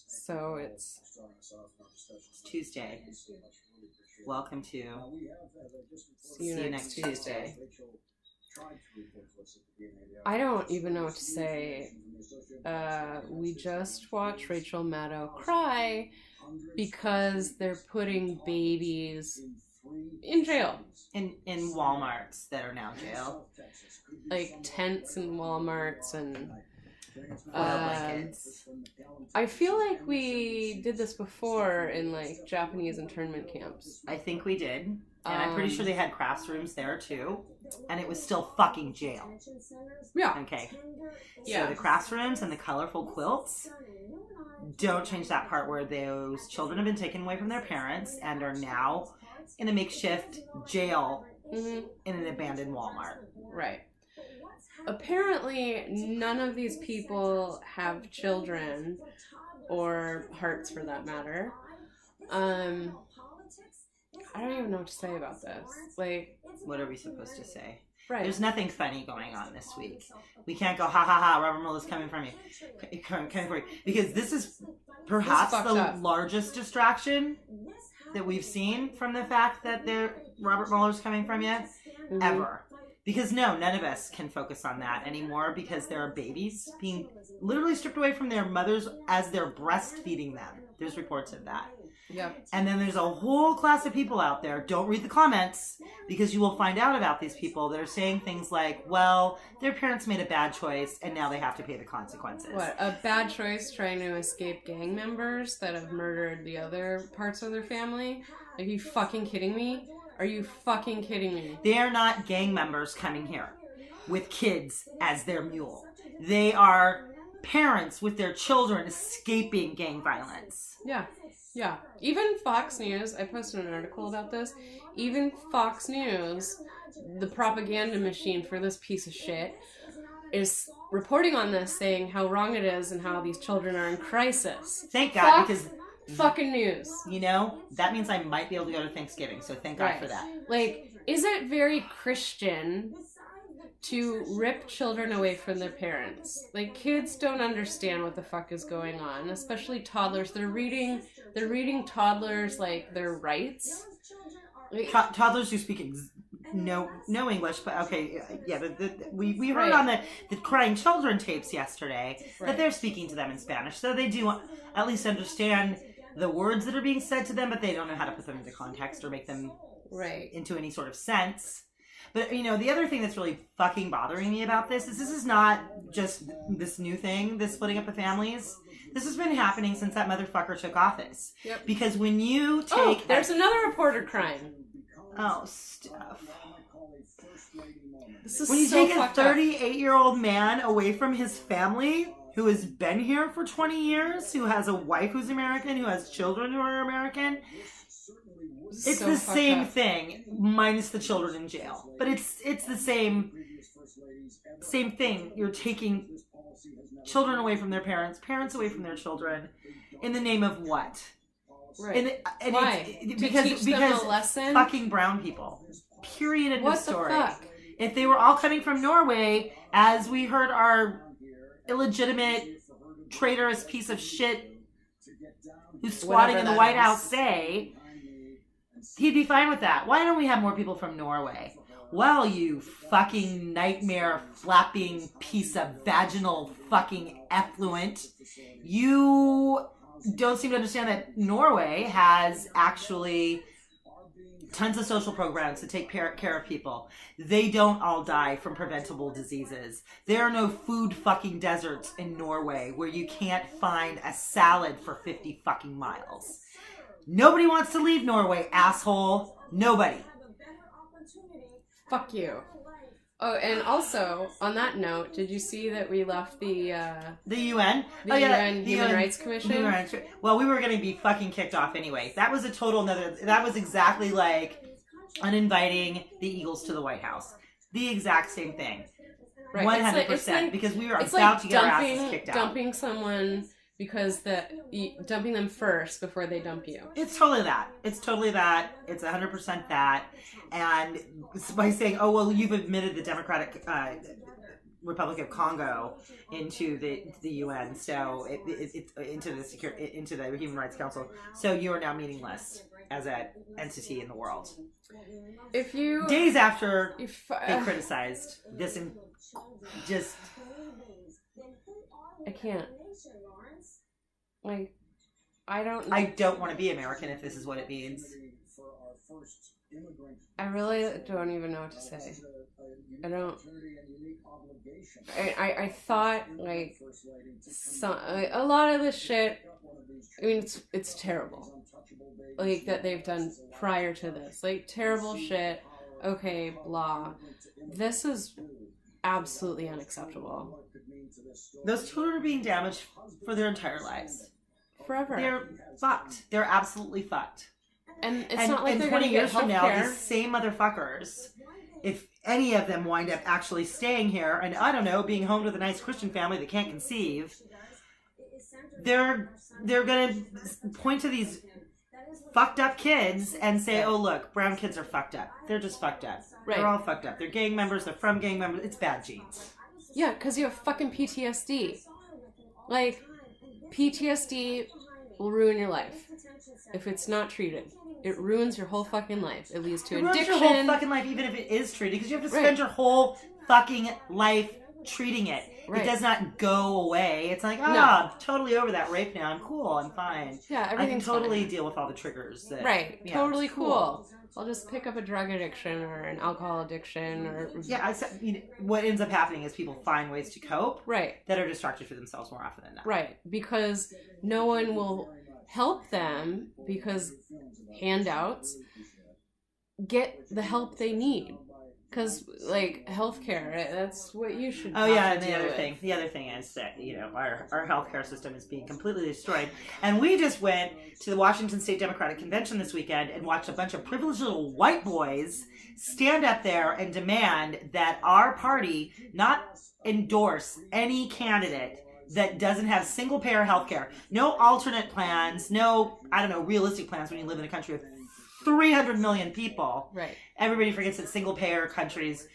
So it's Tuesday. Welcome to see you next Tuesday. I don't even know what to say. We just watched Rachel Maddow cry because they're putting babies in jail. In Walmarts that are now jail. Like tents and Walmarts and blankets. I feel like we did this before in like Japanese internment camps. I think we did. And I'm pretty sure they had crafts rooms there too. And it was still fucking jail. Yeah. Okay. Yeah. So the crafts rooms and the colorful quilts, don't change that part where those children have been taken away from their parents and are now in a makeshift jail in an abandoned Walmart. Right. Apparently, none of these people have children or hearts for that matter. I don't even know what to say about this. Like, what are we supposed to say? Right. There's nothing funny going on this week. We can't go, ha ha ha, Robert Mueller's coming from you. Coming for you. Because this is perhaps the largest distraction that we've seen from the fact that Robert Mueller's coming from you ever. Because none of us can focus on that anymore because there are babies being literally stripped away from their mothers as they're breastfeeding them. There's reports of that. Yeah. And then there's a whole class of people out there, don't read the comments, because you will find out about these people that are saying things like, well, their parents made a bad choice and now they have to pay the consequences. What, a bad choice trying to escape gang members that have murdered the other parts of their family? Are you fucking kidding me? Are you fucking kidding me? They are not gang members coming here with kids as their mule. They are parents with their children escaping gang violence. Yeah. Yeah. Even Fox News, I posted an article about this, even Fox News, the propaganda machine for this piece of shit, is reporting on this, saying how wrong it is and how these children are in crisis. Thank God, because fucking news. You know, that means I might be able to go to Thanksgiving, so thank God for that. Like, is it very Christian to rip children away from their parents? Like, kids don't understand what the fuck is going on, especially toddlers. They're reading toddlers like their rights. Like, toddlers who speak no English, but okay, yeah. We heard on the crying children tapes yesterday that they're speaking to them in Spanish, so they do at least understand the words that are being said to them, but they don't know how to put them into context or make them into any sort of sense. But, you know, the other thing that's really fucking bothering me about this is not just this new thing, this splitting up of families. This has been happening since that motherfucker took office. Yep. Because when you take... Oh, there's another reporter crying. Oh, Steph. This is when you so take a 38-year-old man away from his family, who has been here for 20 years, who has a wife who's American, who has children who are American... It's the same thing, minus the children in jail. But it's the same thing. You're taking children away from their parents, parents away from their children, in the name of what? Right. And why? Because them a lesson? Fucking brown people. Period. End of story. What the fuck? If they were all coming from Norway, as we heard our illegitimate, traitorous piece of shit who's squatting in the White House say... He'd be fine with that. Why don't we have more people from Norway? Well, you fucking nightmare flapping piece of vaginal fucking effluent. You don't seem to understand that Norway has actually tons of social programs to take care of people. They don't all die from preventable diseases. There are no food fucking deserts in Norway where you can't find a salad for 50 fucking miles. Nobody wants to leave Norway, asshole. Nobody. Fuck you. Oh, and also, on that note, did you see that we left the UN? UN Human Rights Commission? Well, we were going to be fucking kicked off anyway. That was that was exactly like uninviting the Eagles to the White House. The exact same thing. Right. 100%. Because we were about to get our asses kicked out. Dumping someone... Because dumping them first before they dump you. It's totally that. It's 100% that. And by saying, oh, well, you've admitted the Democratic Republic of Congo into the UN, so into the Human Rights Council. So you are now meaningless as an entity in the world. If you days after they criticized this, and just I can't. Like, I don't know. I don't want to be American if this is what it means. I really don't even know what to say. I don't. I thought like a lot of this shit. I mean, it's terrible. Like that they've done prior to this, like terrible shit. Okay, blah. This is absolutely unacceptable. Those children are being damaged for their entire lives. Forever. They're fucked. They're absolutely fucked. And it's not like they're 20 years from now, healthcare. these same motherfuckers, if any of them wind up actually staying here, and I don't know, being home with a nice Christian family that can't conceive, they're gonna point to these fucked up kids and say, oh look, brown kids are fucked up. They're just fucked up. Right. They're all fucked up. They're gang members. They're from gang members. It's bad genes. Yeah, because you have fucking PTSD. Like, PTSD will ruin your life if it's not treated. It ruins your whole fucking life. It leads to addiction. It ruins your whole fucking life, even if it is treated, because you have to spend your whole fucking life treating it. Right. It does not go away. It's like, I'm totally over that rape now. I'm cool. I'm fine. Yeah, everything's I can totally fine. Deal with all the triggers. That, right. Yeah, totally cool. I'll just pick up a drug addiction or an alcohol addiction or... Yeah, what ends up happening is people find ways to cope. Right. That are destructive for themselves more often than not. Right. Because no one will help them because handouts get the help they need. Because, like, healthcare, that's what you should do. Oh, yeah, and the other thing is that, our healthcare system is being completely destroyed. And we just went to the Washington State Democratic Convention this weekend and watched a bunch of privileged little white boys stand up there and demand that our party not endorse any candidate that doesn't have single-payer healthcare. No alternate plans, no, realistic plans when you live in a country of 300 million people. Right. Everybody forgets that single-payer countries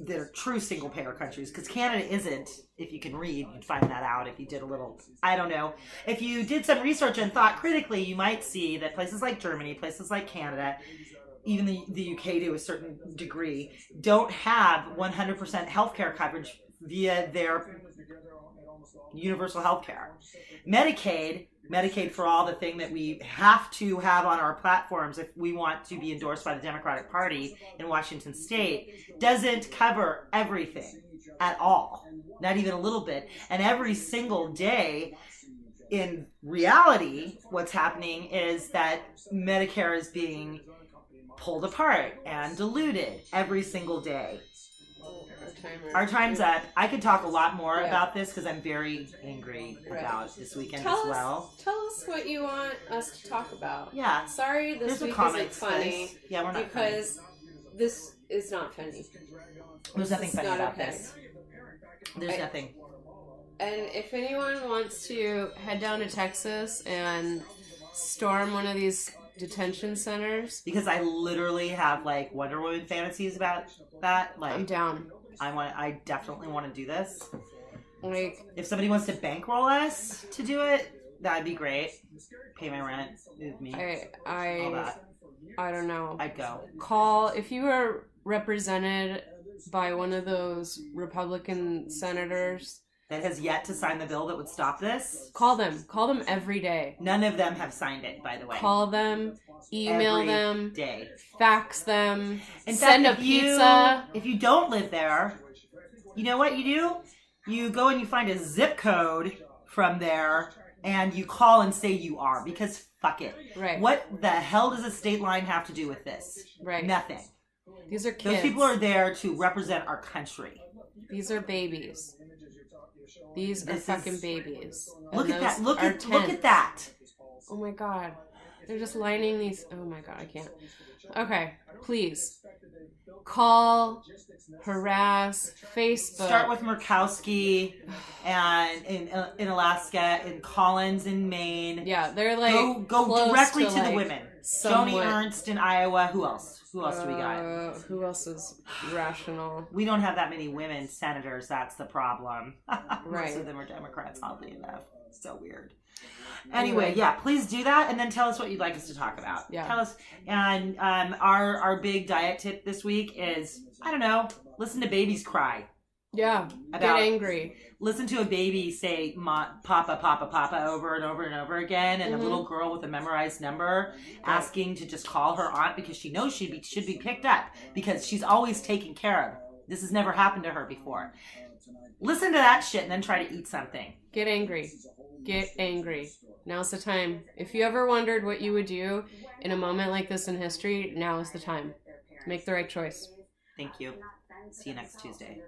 they're true single-payer countries, because Canada isn't. If you can read, you'd find that out if you did a little, if you did some research and thought critically, you might see that places like Germany, places like Canada, even the UK to a certain degree, don't have 100% healthcare coverage via their universal healthcare. Medicaid for all, the thing that we have to have on our platforms if we want to be endorsed by the Democratic Party in Washington State, doesn't cover everything at all. Not even a little bit. And every single day, in reality, what's happening is that Medicare is being pulled apart and diluted every single day. Our time's up. I could talk a lot more about this because I'm very angry about this weekend as well. Tell us what you want us to talk about. Yeah. Sorry, this week isn't funny. Yeah, we're not because this is not funny. There's nothing funny about this. There's nothing. And if anyone wants to head down to Texas and storm one of these detention centers, because I literally have like Wonder Woman fantasies about that. Like, I'm down. I definitely want to do this. Like, if somebody wants to bankroll us to do it, that'd be great. Pay my rent with me. All that. I don't know. I'd go. Call if you are represented by one of those Republican senators that has yet to sign the bill that would stop this. Call them. Call them every day. None of them have signed it, by the way. Call them. Email every them. Day. Fax them. Send a pizza. If you don't live there, you know what you do? You go and you find a zip code from there and you call and say you are, because fuck it. Right. What the hell does a state line have to do with this? Right. Nothing. These are kids. Those people are there to represent our country. These are babies. These are fucking babies. Look at that. Look at that. Oh my god. They're just lining these. Oh my god, I can't. Okay, please. Call, harass, Facebook. Start with Murkowski and in Alaska, and Collins in Maine. Yeah, they're like go directly to the women. somewhat. Joni Ernst in Iowa. Who else? Who else do we got? Who else is rational? We don't have that many women senators. That's the problem. Right. Most of them are Democrats, oddly enough. So weird. Anyway, yeah, please do that, and then tell us what you'd like us to talk about. Yeah. Tell us. And our big diet tip this week is, I don't know, listen to babies cry. Yeah. About- Get angry. Listen to a baby say "Papa, Papa, Papa" over and over and over again, and a little girl with a memorized number asking to just call her aunt because she knows she should be picked up because she's always taken care of. This has never happened to her before. Listen to that shit and then try to eat something. Get angry. Get angry. Now's the time. If you ever wondered what you would do in a moment like this in history, now is the time. Make the right choice. Thank you. See you next Tuesday.